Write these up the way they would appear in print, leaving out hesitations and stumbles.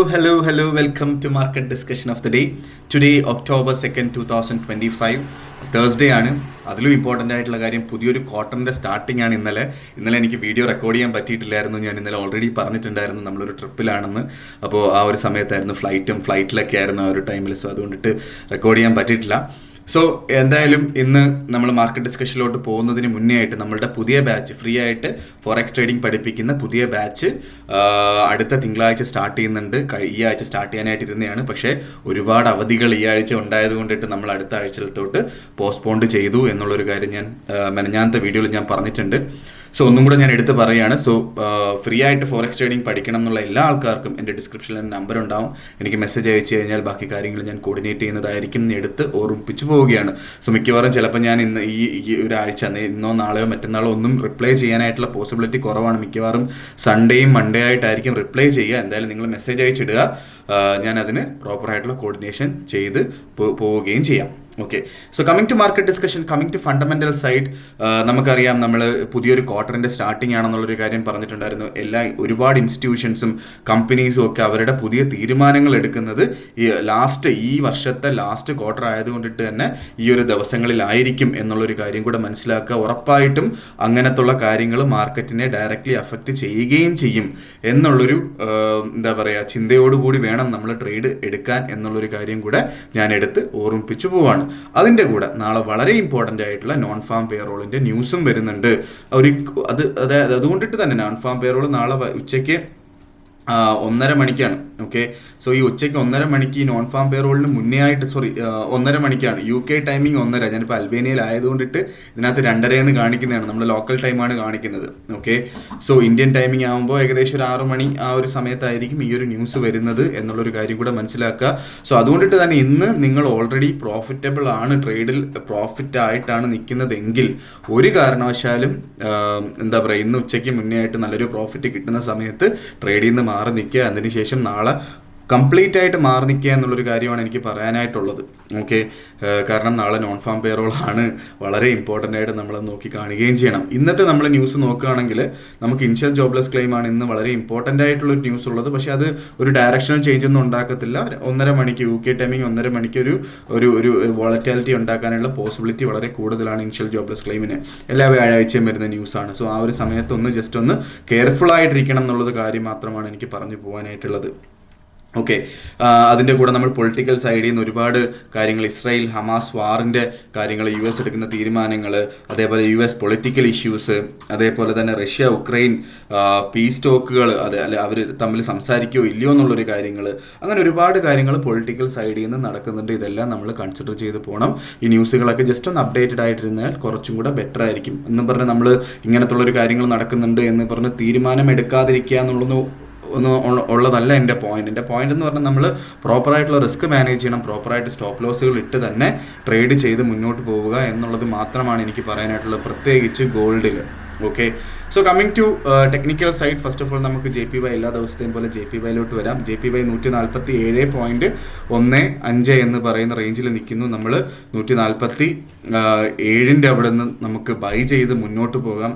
Hello. Welcome to Market Discussion of the Day. Today, October 2nd, 2025. Thursday ആണ്. അതിലും important ആയിട്ടുള്ള കാര്യം പുതിയൊരു ക്വാർട്ടറിൻ്റെ സ്റ്റാർട്ടിംഗ് ആണ് ഇന്നലെ എനിക്ക് വീഡിയോ റെക്കോർഡ് ചെയ്യാൻ പറ്റിയിട്ടില്ലായിരുന്നു. ഞാൻ ഇന്നലെ ഓൾറെഡി പറഞ്ഞിട്ടുണ്ടായിരുന്നു നമ്മളൊരു ട്രിപ്പിലാണെന്ന്. അപ്പോൾ ആ ഒരു സമയത്തായിരുന്നു ഫ്ലൈറ്റിലൊക്കെ ആയിരുന്നു ആ ഒരു ടൈമിൽ. സോ അതുകൊണ്ടിട്ട് റെക്കോർഡ് ചെയ്യാൻ പറ്റിയിട്ടില്ല. സോ എന്തായാലും ഇന്ന് നമ്മൾ മാർക്കറ്റ് ഡിസ്കഷനിലോട്ട് പോകുന്നതിന് മുന്നേ ആയിട്ട് നമ്മളുടെ പുതിയ ബാച്ച് ഫ്രീ ആയിട്ട് ഫോറക്സ് ട്രേഡിംഗ് പഠിപ്പിക്കുന്ന പുതിയ ബാച്ച് അടുത്ത തിങ്കളാഴ്ച സ്റ്റാർട്ട് ചെയ്യുന്നുണ്ട്. ഈ ആഴ്ച സ്റ്റാർട്ട് ചെയ്യാനായിട്ടിരുന്നതാണ്, പക്ഷേ ഒരുപാട് അവധികൾ ഈ ആഴ്ച ഉണ്ടായത് കൊണ്ടിട്ട് നമ്മൾ അടുത്ത ആഴ്ചയിലത്തോട്ട് പോസ്റ്റ്പോണ്ട് ചെയ്തു എന്നുള്ളൊരു കാര്യം ഞാൻ മെനഞ്ഞാന്നത്തെ വീഡിയോയിൽ ഞാൻ പറഞ്ഞിട്ടുണ്ട്. സോ ഒന്നും കൂടെ ഞാൻ എടുത്ത് പറയുകയാണ്. സോ ഫ്രീ ആയിട്ട് ഫോറക്സ് ട്രേഡിംഗ് പഠിക്കണം എന്നുള്ള എല്ലാ ആൾക്കാർക്കും എൻ്റെ ഡിസ്ക്രിപ്ഷനിൽ നമ്പർ ഉണ്ടാവും. എനിക്ക് മെസ്സേജ് അയച്ചു കഴിഞ്ഞാൽ ബാക്കി കാര്യങ്ങൾ ഞാൻ കോർഡിനേറ്റ് ചെയ്യുന്നതായിരിക്കും. എടുത്ത് ഓർമ്മിപ്പിച്ചു പോവുകയാണ്. സോ മിക്കവാറും ചിലപ്പോൾ ഞാൻ ഇന്ന് ഈ ഒരാഴ്ച ഇന്നോ നാളെയോ മറ്റന്നാളോ ഒന്നും റിപ്ലൈ ചെയ്യാനായിട്ടുള്ള പോസിബിലിറ്റി കുറവാണ്. മിക്കവാറും സൺഡേയും മൺഡേ ആയിട്ടായിരിക്കും റിപ്ലൈ ചെയ്യുക. എന്തായാലും നിങ്ങൾ മെസ്സേജ് അയച്ചിടുക. ഞാൻ അതിന് പ്രോപ്പറായിട്ടുള്ള കോർഡിനേഷൻ ചെയ്ത് പോവുകയും ചെയ്യാം. Okay, so coming to market discussion, coming to fundamental side, നമുക്കറിയാം നമ്മൾ പുതിയൊരു ക്വാർട്ടറിൻ്റെ സ്റ്റാർട്ടിംഗ് ആണെന്നുള്ളൊരു കാര്യം പറഞ്ഞിട്ടുണ്ടായിരുന്നു. ഒരുപാട് ഇൻസ്റ്റിറ്റ്യൂഷൻസും കമ്പനീസും ഒക്കെ അവരുടെ പുതിയ തീരുമാനങ്ങൾ എടുക്കുന്നത് ഈ വർഷത്തെ ലാസ്റ്റ് ക്വാർട്ടർ ആയതുകൊണ്ടിട്ട് തന്നെ ഈ ഒരു ദിവസങ്ങളിലായിരിക്കും എന്നുള്ളൊരു കാര്യം കൂടെ മനസ്സിലാക്കുക. ഉറപ്പായിട്ടും അങ്ങനത്തുള്ള കാര്യങ്ങൾ മാർക്കറ്റിനെ ഡയറക്റ്റ്ലി അഫക്റ്റ് ചെയ്യുകയും ചെയ്യും എന്നുള്ളൊരു ചിന്തയോടുകൂടി വേണം നമ്മൾ ട്രേഡ് എടുക്കാൻ എന്നുള്ളൊരു കാര്യം കൂടെ ഞാൻ എടുത്ത് ഓർമ്മിപ്പിച്ചു പോവാണ്. അതിൻ്റെ കൂടെ നാളെ വളരെ ഇമ്പോർട്ടൻ്റ് ആയിട്ടുള്ള നോൺ ഫാം പേറോളിൻ്റെ ന്യൂസും വരുന്നുണ്ട്. അതുകൊണ്ടിട്ട് തന്നെ നോൺ ഫാം പേറോൾ നാളെ ഉച്ചയ്ക്ക് 1:30 മണിക്കാണ്. ഓക്കെ, സോ ഈ ഉച്ചയ്ക്ക് 1:30 മണിക്ക് ഈ നോൺ ഫാം പേറോളിന് മുന്നേ ആയിട്ട് 1:30 മണിക്കാണ് UK ടൈമിംഗ് 1:30. ഞാനിപ്പോൾ അൽബേനിയയിലായതുകൊണ്ടിട്ട് ഇതിനകത്ത് 2:30 കാണിക്കുന്നതാണ്. നമ്മൾ ലോക്കൽ ടൈമാണ് കാണിക്കുന്നത്. ഓക്കെ, സോ ഇന്ത്യൻ ടൈമിംഗ് ആകുമ്പോൾ ഏകദേശം ഒരു 6 മണി ആ ഒരു സമയത്തായിരിക്കും ഈ ഒരു ന്യൂസ് വരുന്നത് എന്നുള്ളൊരു കാര്യം കൂടെ മനസ്സിലാക്കുക. സോ അതുകൊണ്ടിട്ട് തന്നെ ഇന്ന് നിങ്ങൾ ഓൾറെഡി പ്രോഫിറ്റബിൾ ആണ്, ട്രേഡിൽ പ്രോഫിറ്റ് ആയിട്ടാണ് നിൽക്കുന്നതെങ്കിൽ ഒരു കാരണവശാലും ഇന്ന് ഉച്ചയ്ക്ക് മുന്നേ ആയിട്ട് നല്ലൊരു പ്രോഫിറ്റ് കിട്ടുന്ന സമയത്ത് ട്രേഡിൽ നിന്ന് മാറി നിൽക്കുക. അതിനുശേഷം നാളെ കംപ്ലീറ്റ് ആയിട്ട് മാറി നിൽക്കുക എന്നുള്ളൊരു കാര്യമാണ് എനിക്ക് പറയാനായിട്ടുള്ളത്. ഓക്കെ, കാരണം നാളെ നോൺ ഫാം പേറോൾ ആണ് വളരെ ഇമ്പോർട്ടൻ്റ് ആയിട്ട് നമ്മൾ നോക്കി കാണുകയും ചെയ്യണം. ഇന്നത്തെ നമ്മൾ ന്യൂസ് നോക്കുകയാണെങ്കിൽ നമുക്ക് ഇനിഷ്യൽ ജോബ്ലെസ് ക്ലെയിം ആണ് ഇന്ന് വളരെ ഇമ്പോർട്ടൻ്റ് ആയിട്ടുള്ളൊരു ന്യൂസ് ഉള്ളത്. പക്ഷേ അത് ഒരു ഡയറക്ഷണൽ ചേഞ്ച് ഒന്നും ഉണ്ടാക്കത്തില്ല. 1:30 മണിക്ക് UK ടൈമിംഗ് 1:30 മണിക്ക് ഒരു വോളറ്റാലിറ്റി ഉണ്ടാക്കാനുള്ള പോസിബിലിറ്റി വളരെ കൂടുതലാണ് ഇനിഷ്യൽ ജോബ്ലെസ് ക്ലെയിമിന്. എല്ലാ വ്യാഴാഴ്ചയും വരുന്ന ന്യൂസാണ്. സോ ആ ഒരു സമയത്തൊന്ന് ജസ്റ്റ് ഒന്ന് കെയർഫുൾ ആയിട്ടിരിക്കണം എന്നുള്ളത് കാര്യം മാത്രമാണ് എനിക്ക് പറഞ്ഞു പോകാനായിട്ടുള്ളത്. ഓക്കെ, അതിൻ്റെ കൂടെ നമ്മൾ പൊളിറ്റിക്കൽ സൈഡിൽ നിന്ന് ഒരുപാട് കാര്യങ്ങൾ, ഇസ്രായേൽ ഹമാസ് വാറിൻ്റെ കാര്യങ്ങൾ, US എടുക്കുന്ന തീരുമാനങ്ങൾ, അതേപോലെ US പൊളിറ്റിക്കൽ ഇഷ്യൂസ്, അതേപോലെ തന്നെ റഷ്യ ഉക്രൈൻ പീസ് ടോക്കുകൾ, അവർ തമ്മിൽ സംസാരിക്കുകയോ ഇല്ലയോ എന്നുള്ളൊരു കാര്യങ്ങൾ, അങ്ങനെ ഒരുപാട് കാര്യങ്ങൾ പൊളിറ്റിക്കൽ സൈഡിൽ നിന്ന് നടക്കുന്നുണ്ട്. ഇതെല്ലാം നമ്മൾ കൺസിഡർ ചെയ്ത് പോകണം. ഈ ന്യൂസുകളൊക്കെ ജസ്റ്റ് ഒന്ന് അപ്ഡേറ്റഡ് ആയിട്ടിരുന്നാൽ കുറച്ചും കൂടെ ബെറ്റർ ആയിരിക്കും. എന്നും പറഞ്ഞ് നമ്മൾ ഇങ്ങനത്തുള്ളൊരു കാര്യങ്ങൾ നടക്കുന്നുണ്ട് എന്ന് പറഞ്ഞ് തീരുമാനം എടുക്കാതിരിക്കുക ഉള്ളതല്ല എൻ്റെ പോയിന്റ് എന്ന് പറഞ്ഞാൽ നമ്മൾ പ്രോപ്പറായിട്ടുള്ള റിസ്ക് മാനേജ് ചെയ്യണം, പ്രോപ്പറായിട്ട് സ്റ്റോപ്പ് ലോസുകൾ ഇട്ട് തന്നെ ട്രേഡ് ചെയ്ത് മുന്നോട്ട് പോവുക എന്നുള്ളത് മാത്രമാണ് എനിക്ക് പറയാനായിട്ടുള്ളത്, പ്രത്യേകിച്ച് ഗോൾഡിൽ. Okay, so coming to technical side, first of all നമുക്ക് JPY എല്ലാ ദിവസത്തെയും പോലെ JPYയിലോട്ട് വരാം. JPY 147.15 എന്ന് പറയുന്ന റേഞ്ചിൽ നിൽക്കുന്നു. നമ്മൾ 147 അവിടെ നിന്ന് നമുക്ക് ബൈ ചെയ്ത് മുന്നോട്ട് പോകാം.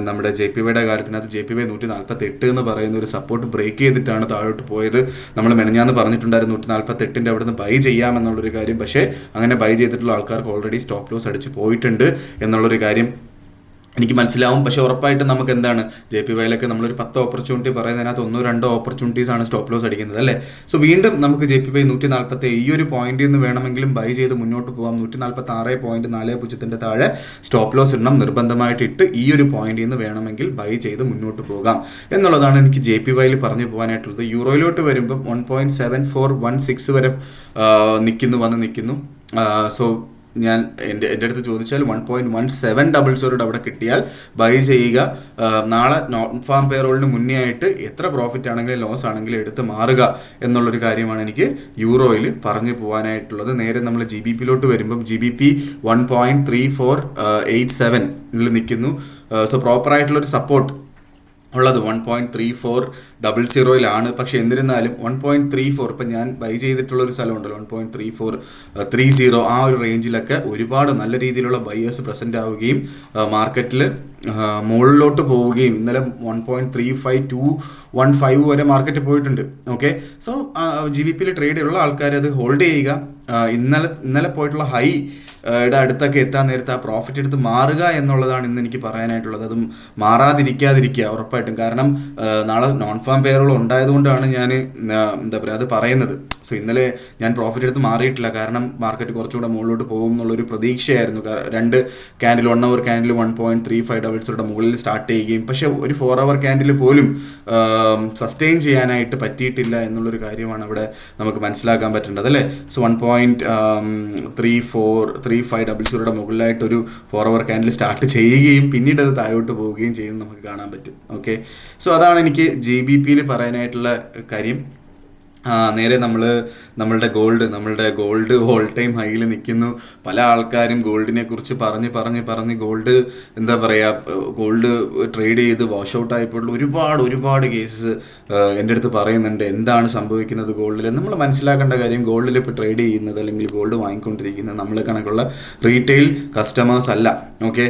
നമ്മുടെ JPYയുടെ കാര്യത്തിനകത്ത് JPY 148 എന്ന് പറയുന്ന ഒരു സപ്പോർട്ട് ബ്രേക്ക് ചെയ്തിട്ടാണ് താഴോട്ട് പോയത്. നമ്മൾ മെനഞ്ഞാന്ന് പറഞ്ഞിട്ടുണ്ടായിരുന്നു 148 അവിടെ നിന്ന് ബൈ ചെയ്യാമെന്നുള്ളൊരു കാര്യം. പക്ഷേ അങ്ങനെ ബൈ ചെയ്തിട്ടുള്ള ആൾക്കാർക്ക് ഓൾറെഡി സ്റ്റോപ്പ് ലോസ് അടിച്ച് പോയിട്ടുണ്ട് എന്നുള്ളൊരു കാര്യം എനിക്ക് മനസ്സിലാവും. പക്ഷേ ഉറപ്പായിട്ടും നമുക്ക് എന്താണ് JPYയിലൊക്കെ നമ്മളൊരു 10 ഓപ്പർച്യൂണിറ്റി പറയുന്നതിനകത്ത് 1-2 ഓപ്പർച്യൂണിറ്റീസ് ആണ് സ്റ്റോപ്പ് ലോസ് അടിക്കുന്നത്, അല്ലേ? സോ വീണ്ടും നമുക്ക് JPY 147 ഈ ഒരു പോയിന്റിൽ നിന്ന് വേണമെങ്കിലും ബൈ ചെയ്ത് മുന്നോട്ട് പോകാം. 146.40 താഴെ സ്റ്റോപ്പ് ലോസ് ഇടണം, നിർബന്ധമായിട്ട് ഇട്ട് ഈ ഒരു പോയിന്റിൽ നിന്ന് വേണമെങ്കിൽ ബൈ ചെയ്ത് മുന്നോട്ട് പോകാം എന്നുള്ളതാണ് എനിക്ക് JPYയിൽ പറഞ്ഞു പോകാനായിട്ടുള്ളത്. യൂറോയിലോട്ട് വരുമ്പം 1.7416 വരെ നിൽക്കുന്നു. സോ ഞാൻ എൻ്റെ അടുത്ത് ചോദിച്ചാൽ 1.1700 അവിടെ കിട്ടിയാൽ ബൈ ചെയ്യുക. നാളെ നോൺ ഫാം പേറോളിന് മുന്നേ ആയിട്ട് എത്ര പ്രോഫിറ്റ് ആണെങ്കിലും ലോസ് ആണെങ്കിലും എടുത്ത് മാറുക എന്നുള്ളൊരു കാര്യമാണ് എനിക്ക് യൂറോയിൽ പറഞ്ഞു പോകാനായിട്ടുള്ളത്. നേരെ നമ്മൾ GBPയിലോട്ട് വരുമ്പം GBP 1.3487 നിൽക്കുന്നു. സോ പ്രോപ്പറായിട്ടുള്ളൊരു സപ്പോർട്ട് ഉള്ളത് 1.3400 പക്ഷെ എന്നിരുന്നാലും 1.34 ഇപ്പം ഞാൻ ബൈ ചെയ്തിട്ടുള്ളൊരു സ്ഥലമുണ്ടല്ലോ 1.3430 ആ ഒരു റേഞ്ചിലൊക്കെ ഒരുപാട് നല്ല രീതിയിലുള്ള ബയേഴ്സ് പ്രസന്റ് ആവുകയും മാർക്കറ്റിൽ മുകളിലോട്ട് പോവുകയും ഇന്നലെ 1.35215 വരെ മാർക്കറ്റ് പോയിട്ടുണ്ട്. ഓക്കെ, സോ GBP ട്രേഡ് ഉള്ള ആൾക്കാർ അത് ഹോൾഡ് ചെയ്യുക. ഇന്നലെ പോയിട്ടുള്ള ഹൈ അടുത്തൊക്കെ എത്താൻ നേരത്ത് ആ പ്രോഫിറ്റ് എടുത്ത് മാറുക എന്നുള്ളതാണ് ഇന്ന് എനിക്ക് പറയാനായിട്ടുള്ളത്. അതും മാറാതിരിക്കാതിരിക്കുക ഉറപ്പായിട്ടും. കാരണം നാളെ നോൺ ഫാം പേറോൾ ഉണ്ടായതുകൊണ്ടാണ് ഞാൻ എന്താ പറയുക അത് പറയുന്നത്. സോ ഇന്നലെ ഞാൻ പ്രോഫിറ്റ് എടുത്ത് മാറിയിട്ടില്ല, കാരണം മാർക്കറ്റ് കുറച്ചുകൂടെ മുകളിലോട്ട് പോകും എന്നുള്ളൊരു പ്രതീക്ഷയായിരുന്നു. രണ്ട് ക്യാൻഡിൽ 1 അവർ ക്യാൻഡിൽ 1.35 മുകളിൽ സ്റ്റാർട്ട് ചെയ്യുകയും പക്ഷേ ഒരു 4 അവർ ക്യാൻഡിൽ പോലും സസ്റ്റെയിൻ ചെയ്യാനായിട്ട് പറ്റിയിട്ടില്ല എന്നുള്ളൊരു കാര്യമാണ് അവിടെ നമുക്ക് മനസ്സിലാക്കാൻ പറ്റേണ്ടത് അല്ലേ. സോ 1.3435 മുകളിലായിട്ടൊരു 4 അവർ ക്യാൻഡിൽ സ്റ്റാർട്ട് ചെയ്യുകയും പിന്നീട് അത് താഴോട്ട് പോവുകയും ചെയ്യുന്നത് നമുക്ക് കാണാൻ പറ്റും. ഓക്കെ, സോ അതാണ് എനിക്ക് GBP പറയാനായിട്ടുള്ള കാര്യം. നേരെ നമ്മളുടെ ഗോൾഡ് ഓൾ ടൈം ഹൈയിൽ നിൽക്കുന്നു. പല ആൾക്കാരും ഗോൾഡിനെ കുറിച്ച് പറഞ്ഞ് ഗോൾഡ് എന്താ പറയുക, ഗോൾഡ് ട്രേഡ് ചെയ്ത് വാഷ് ഔട്ട് ആയപ്പോൾ ഒരുപാട് കേസസ് എൻ്റെ അടുത്ത് പറയുന്നുണ്ട്. എന്താണ് സംഭവിക്കുന്നത് ഗോൾഡിൽ? നമ്മൾ മനസ്സിലാക്കേണ്ട കാര്യം, ഗോൾഡിൽ ഇപ്പോൾ ട്രേഡ് ചെയ്യുന്നത് അല്ലെങ്കിൽ ഗോൾഡ് വാങ്ങിക്കൊണ്ടിരിക്കുന്നത് നമ്മളെ കണക്കുള്ള റീറ്റെയിൽ കസ്റ്റമേഴ്സ് അല്ല. ഓക്കെ,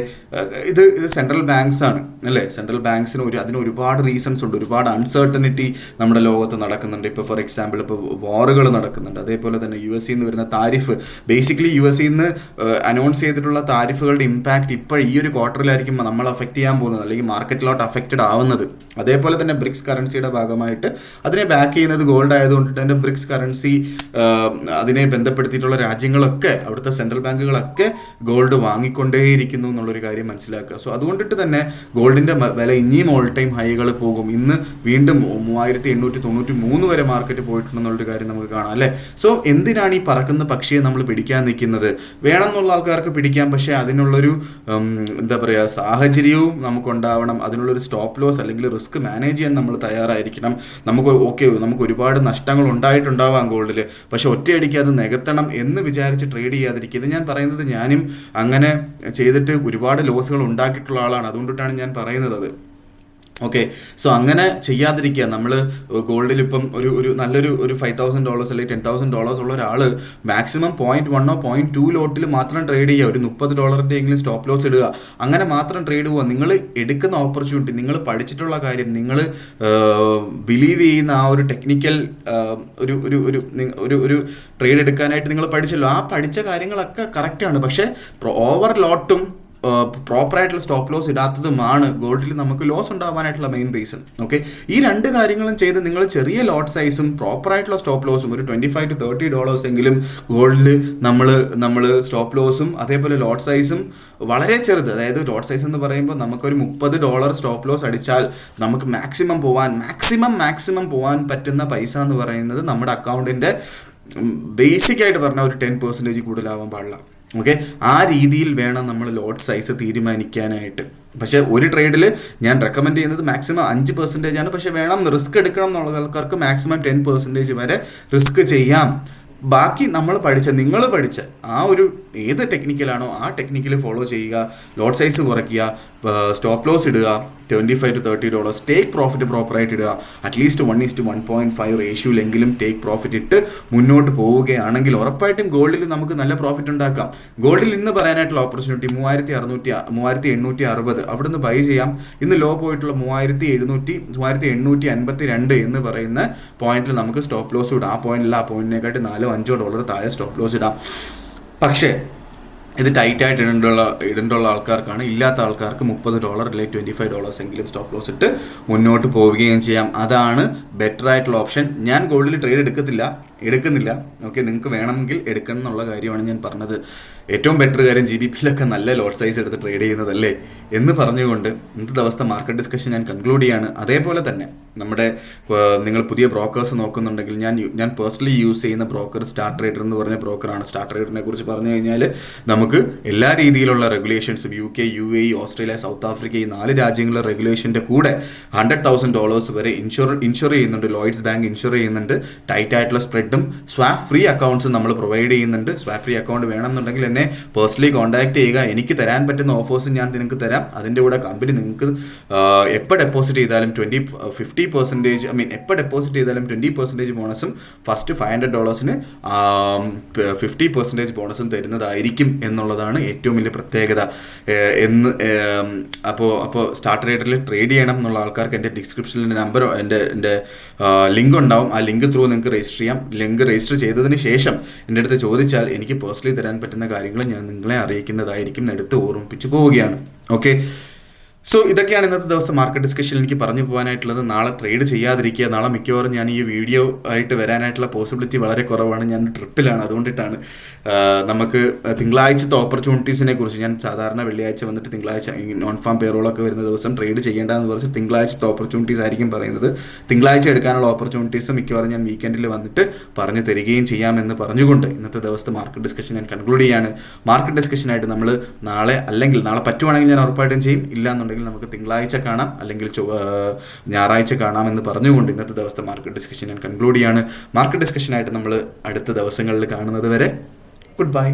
ഇത് സെൻട്രൽ ബാങ്ക്സ് ആണ് അല്ലേ. സെൻട്രൽ ബാങ്ക്സിന് അതിന് ഒരുപാട് റീസൺസ് ഉണ്ട്. ഒരുപാട് അൺസർട്ടനിറ്റി നമ്മുടെ ലോകത്ത് നടക്കുന്നുണ്ട്. ഇപ്പോൾ ഫോർ എക്സാമ്പിൾ ഇപ്പോൾ വാറുകൾ നടക്കുന്നുണ്ട്. അതേപോലെ തന്നെ US നിന്ന് വരുന്ന താരിഫ്, ബേസിക്കലി US നിന്ന് അനൗൺസ് ചെയ്തിട്ടുള്ള താരിഫുകളുടെ ഇമ്പാക്ട് ഇപ്പോൾ ഈ ഒരു ക്വാർട്ടറിലായിരിക്കും നമ്മൾ അഫക്റ്റ് ചെയ്യാൻ പോകുന്നത്, അല്ലെങ്കിൽ മാർക്കറ്റിലോട്ട് അഫക്റ്റഡ് ആവുന്നത്. അതേപോലെ തന്നെ ബ്രിക്സ് കറൻസിയുടെ ഭാഗമായിട്ട് അതിനെ ബാക്ക് ചെയ്യുന്നത് ഗോൾഡ് ആയതുകൊണ്ട് തന്നെ ബ്രിക്സ് കറൻസി അതിനെ ബന്ധപ്പെടുത്തിയിട്ടുള്ള രാജ്യങ്ങളൊക്കെ, അവിടുത്തെ സെൻട്രൽ ബാങ്കുകളൊക്കെ ഗോൾഡ് വാങ്ങിക്കൊണ്ടേയിരിക്കുന്നു എന്നുള്ളൊരു കാര്യം മനസ്സിലാക്കുക. സോ അതുകൊണ്ടിട്ട് തന്നെ ഗോൾഡിൻ്റെ വില ഇനിയും ഓൾ ടൈം ഹൈകൾ പോകും. ഇന്ന് വീണ്ടും 3893 വരെ മാർക്കറ്റ് പോയിട്ടുണ്ടെന്നുള്ളൊരു കാര്യം നമുക്ക് കാണാം അല്ലേ. സോ എന്തിനാണ് ഈ പറക്കുന്ന പക്ഷിയെ നമ്മൾ പിടിക്കാൻ നിൽക്കുന്നത്? വേണമെന്നുള്ള ആൾക്കാർക്ക് പിടിക്കാം, പക്ഷേ അതിനുള്ളൊരു എന്താ പറയുക സാഹചര്യവും നമുക്കുണ്ടാവണം. അതിനുള്ളൊരു സ്റ്റോപ്പ് ലോസ് അല്ലെങ്കിൽ റിസ്ക് മാനേജ് ചെയ്യാൻ നമ്മൾ തയ്യാറായിരിക്കണം. നമുക്ക് ഒരുപാട് നഷ്ടങ്ങൾ ഉണ്ടായിട്ടുണ്ടാവാം ഗോൾഡിൽ, പക്ഷെ ഒറ്റയടിക്ക് അത് നികത്തണം എന്ന് വിചാരിച്ച് ട്രേഡ് ചെയ്യാതിരിക്കുക. ഇത് ഞാൻ പറയുന്നത് ഞാനും അങ്ങനെ ചെയ്തിട്ട് ഒരുപാട് ലോസുകൾ ഉണ്ടാക്കിയിട്ടുള്ള ആളാണ്. അതുകൊണ്ടിട്ടാണ് ഞാൻ പറയുന്നത് അത്. ഓക്കെ, സോ അങ്ങനെ ചെയ്യാതിരിക്കുക. നമ്മൾ ഗോൾഡിൽ ഇപ്പം ഒരു നല്ലൊരു $5,000 അല്ലെങ്കിൽ $10,000 ഉള്ള ഒരാൾ മാക്സിമം 0.1 0.2 ലോട്ടിൽ മാത്രം ട്രേഡ് ചെയ്യുക. ഒരു $30 എങ്കിലും സ്റ്റോപ്പ് ലോസ് ഇടുക. അങ്ങനെ മാത്രം ട്രേഡ് പോവുക. നിങ്ങൾ എടുക്കുന്ന ഓപ്പർച്യൂണിറ്റി, നിങ്ങൾ പഠിച്ചിട്ടുള്ള കാര്യം, നിങ്ങൾ ബിലീവ് ചെയ്യുന്ന ആ ഒരു ടെക്നിക്കൽ ഒരു ട്രേഡ് എടുക്കാനായിട്ട് നിങ്ങൾ പഠിച്ചല്ലോ. ആ പഠിച്ച കാര്യങ്ങളൊക്കെ കറക്റ്റാണ്, പക്ഷേ ഓവർ ലോട്ടും പ്രോപ്പറായിട്ടുള്ള സ്റ്റോപ്പ് ലോസ് ഇടാത്തതുമാണ് ഗോൾഡിൽ നമുക്ക് ലോസ് ഉണ്ടാവാനായിട്ടുള്ള മെയിൻ റീസൺ. ഓക്കെ, ഈ രണ്ട് കാര്യങ്ങളും ചെയ്ത് നിങ്ങൾ ചെറിയ ലോട്ട് സൈസും പ്രോപ്പറായിട്ടുള്ള സ്റ്റോപ്പ് ലോസും ഒരു $25 to $30 എങ്കിലും ഗോൾഡിൽ നമ്മൾ സ്റ്റോപ്പ് ലോസും അതേപോലെ ലോട്ട് സൈസും വളരെ ചെറുത്, അതായത് ലോട്ട് സൈസ് എന്ന് പറയുമ്പോൾ നമുക്കൊരു $30 സ്റ്റോപ്പ് ലോസ് അടിച്ചാൽ നമുക്ക് മാക്സിമം പോകാൻ പറ്റുന്ന പൈസ എന്ന് പറയുന്നത് നമ്മുടെ അക്കൗണ്ടിൻ്റെ ബേസിക് ആയിട്ട് പറഞ്ഞാൽ ഒരു 10% കൂടുതലാവാൻ പാടില്ല. ഓക്കെ, ആ രീതിയിൽ വേണം നമ്മൾ ലോട്ട് സൈസ് തീരുമാനിക്കാനായിട്ട്. പക്ഷേ ഒരു ട്രേഡിൽ ഞാൻ റെക്കമെൻഡ് ചെയ്യുന്നത് മാക്സിമം 5% ആണ്. പക്ഷേ വേണം റിസ്ക് എടുക്കണം എന്നുള്ള ആൾക്കാർക്ക് മാക്സിമം 10% വരെ റിസ്ക് ചെയ്യാം. ബാക്കി നിങ്ങൾ പഠിച്ച ആ ഒരു ഏത് ടെക്നിക്കലാണോ ആ ടെക്നിക്കൽ ഫോളോ ചെയ്യുക. ലോട്ട് സൈസ് കുറയ്ക്കുക, സ്റ്റോപ്പ് ലോസ് ഇടുക, $25 to $30 ടേക്ക് പ്രോഫിറ്റ് പ്രോപ്പറായിട്ട് ഇടുക. അറ്റ്ലീസ്റ്റ് 1:1.5 റേഷ്യോയിലെങ്കിലും ടേക്ക് പ്രോഫിറ്റ് ഇട്ട് മുന്നോട്ട് പോവുകയാണെങ്കിൽ ഉറപ്പായിട്ടും ഗോൾഡിൽ നമുക്ക് നല്ല പ്രോഫിറ്റ് ഉണ്ടാക്കാം. ഗോൾഡിൽ ഇന്ന് പറയാനായിട്ടുള്ള ഓപ്പർച്യൂണിറ്റി 3860 അവിടുന്ന് ബൈ ചെയ്യാം. ഇന്ന് ലോ പോയിട്ടുള്ള 3852 എന്ന് പറയുന്ന പോയിന്റിൽ നമുക്ക് സ്റ്റോപ്പ് ലോസ് ഇടാം. ആ പോയിന്റിനെക്കാട്ടി $4-5 താഴെ സ്റ്റോപ്പ് ലോസ് ഇടാം. പക്ഷേ ഇത് ടൈറ്റായിട്ട് ഇടേണ്ടുള്ള ആൾക്കാർക്കാണ്. ഇല്ലാത്ത ആൾക്കാർക്ക് $30 അല്ലെങ്കിൽ $25 എങ്കിലും സ്റ്റോപ്പ് ലോസ് ഇട്ട് മുന്നോട്ട് പോവുകയും ചെയ്യാം. അതാണ് ബെറ്റർ ആയിട്ടുള്ള ഓപ്ഷൻ. ഞാൻ ഗോൾഡിൽ ട്രേഡ് എടുക്കുന്നില്ല. ഓക്കെ, നിങ്ങൾക്ക് വേണമെങ്കിൽ എടുക്കണം എന്നുള്ള കാര്യമാണ് ഞാൻ പറഞ്ഞത്. ഏറ്റവും ബെറ്റർ കാര്യം GBPയിലൊക്കെ നല്ല ലോട്ട് സൈസ് എടുത്ത് ട്രേഡ് ചെയ്യുന്നതല്ലേ എന്ന് പറഞ്ഞുകൊണ്ട് ഇന്നത്തെ ദിവസത്തെ മാർക്കറ്റ് ഡിസ്കഷൻ ഞാൻ കൺക്ലൂഡ് ചെയ്യാണ്. അതേപോലെ തന്നെ നിങ്ങൾ പുതിയ ബ്രോക്കേഴ്സ് നോക്കുന്നുണ്ടെങ്കിൽ ഞാൻ പേഴ്സണലി യൂസ് ചെയ്യുന്ന ബ്രോക്കർ സ്റ്റാർ ട്രേഡർ എന്ന് പറഞ്ഞ ബ്രോക്കറാണ്. സ്റ്റാർ ട്രേഡറിനെ കുറിച്ച് പറഞ്ഞു കഴിഞ്ഞാൽ നമുക്ക് എല്ലാ രീതിയിലുള്ള റെഗുലേഷൻസും UK, UAE, Australia, south Africa ഈ 4 രാജ്യങ്ങളിലെ റെഗുലേഷൻ്റെ കൂടെ $100,000 വരെ ഇൻഷുർ ചെയ്യുന്നുണ്ട്. ലോയിഡ്സ് ബാങ്ക് ഇൻഷുർ ചെയ്യുന്നുണ്ട്. ടൈറ്റ് ആയിട്ടുള്ള സ്പ്രെഡ് സ്പ്രെഡും സ്വാപ്പ് ഫ്രീ അക്കൗണ്ട്സും നമ്മൾ പ്രൊവൈഡ് ചെയ്യുന്നുണ്ട്. സ്വാപ്പ് ഫ്രീ അക്കൗണ്ട് വേണമെന്നുണ്ടെങ്കിൽ എന്നെ പേഴ്സണലി കോൺടാക്ട് ചെയ്യുക. എനിക്ക് തരാൻ പറ്റുന്ന ഓഫേഴ്സ് ഞാൻ നിങ്ങൾക്ക് തരാം. അതിൻ്റെ കൂടെ കമ്പനി നിങ്ങൾക്ക് എപ്പോൾ ഡെപ്പോസിറ്റ് ചെയ്താലും 50% എപ്പോൾ ഡെപ്പോസിറ്റ് ചെയ്താലും 20% ബോണസും ഫസ്റ്റ് $500 50% ബോണസും തരുന്നതായിരിക്കും എന്നുള്ളതാണ് ഏറ്റവും വലിയ പ്രത്യേകത. അപ്പോൾ സ്റ്റാർട്ട് റേറ്റിൽ ട്രേഡ് ചെയ്യണം എന്നുള്ള ആൾക്കാർക്ക് എൻ്റെ ഡിസ്ക്രിപ്ഷനിൽ നമ്പറോ എൻ്റെ ലിങ്ക് ഉണ്ടാവും. ആ ലിങ്ക് ത്രൂ നിങ്ങൾക്ക് രജിസ്റ്റർ ചെയ്യാം. ലിങ്ക് രജിസ്റ്റർ ചെയ്തതിന് ശേഷം എൻ്റെ അടുത്ത് ചോദിച്ചാൽ എനിക്ക് പേഴ്സണലി തരാൻ പറ്റുന്ന കാര്യങ്ങൾ ഞാൻ നിങ്ങളെ അറിയിക്കുന്നതായിരിക്കും എടുത്ത് ഓർമ്മിപ്പിച്ചു പോവുകയാണ്. ഓക്കെ, സോ ഇതൊക്കെയാണ് ഇന്നത്തെ ദിവസം മാർക്കറ്റ് ഡിസ്കഷനിൽ എനിക്ക് പറഞ്ഞു പോകാനായിട്ടുള്ളത്. നാളെ ട്രേഡ് ചെയ്യാതിരിക്കുക. നാളെ മിക്കവാറും ഞാൻ ഈ വീഡിയോ ആയിട്ട് വരാനായിട്ടുള്ള പോസിബിലിറ്റി വളരെ കുറവാണ്. ഞാൻ ട്രിപ്പിലാണ്, അതുകൊണ്ടിട്ടാണ്. നമുക്ക് തിങ്കളാഴ്ചത്തെ ഓപ്പർച്യൂണിറ്റീസിനെ കുറിച്ച് ഞാൻ സാധാരണ വെള്ളിയാഴ്ച വന്നിട്ട് തിങ്കളാഴ്ച നോൺ ഫാം പേറോളൊക്കെ വരുന്ന ദിവസം ട്രേഡ് ചെയ്യേണ്ടതെന്ന് പറഞ്ഞ് തിങ്കളാഴ്ചത്തെ ഓപ്പർച്യൂണിറ്റീസ് ആയിരിക്കും പറയുന്നത്. തിങ്കളാഴ്ച എടുക്കാനുള്ള ഓപ്പർച്യൂണിറ്റീസ് മിക്കവാറും ഞാൻ വീക്കെൻഡിൽ വന്നിട്ട് പറഞ്ഞു തരികയും ചെയ്യാമെന്ന് പറഞ്ഞുകൊണ്ട് ഇന്നത്തെ ദിവസത്തെ മാർക്കറ്റ് ഡിസ്കഷൻ ഞാൻ കൺക്ലൂഡ് ചെയ്യാണ്. മാർക്കറ്റ് ഡിസ്കഷനായിട്ട് നമ്മൾ നാളെ പറ്റുവാണെങ്കിൽ ഞാൻ ഉറപ്പായിട്ടും ചെയ്യും. ഇല്ലാന്നുണ്ടെങ്കിൽ നമുക്ക് തിങ്കളാഴ്ച കാണാം, അല്ലെങ്കിൽ ഞായറാഴ്ച കാണാമെന്ന് പറഞ്ഞുകൊണ്ട് ഇന്നത്തെ ദിവസത്തെ മാർക്കറ്റ് ഡിസ്കഷൻ ഞാൻ കൺക്ലൂഡ് ചെയ്യാണ്. മാർക്കറ്റ് ഡിസ്കഷനായിട്ട് നമ്മൾ അടുത്ത ദിവസങ്ങളിൽ കാണുന്നത് വരെ ഗുഡ് ബൈ.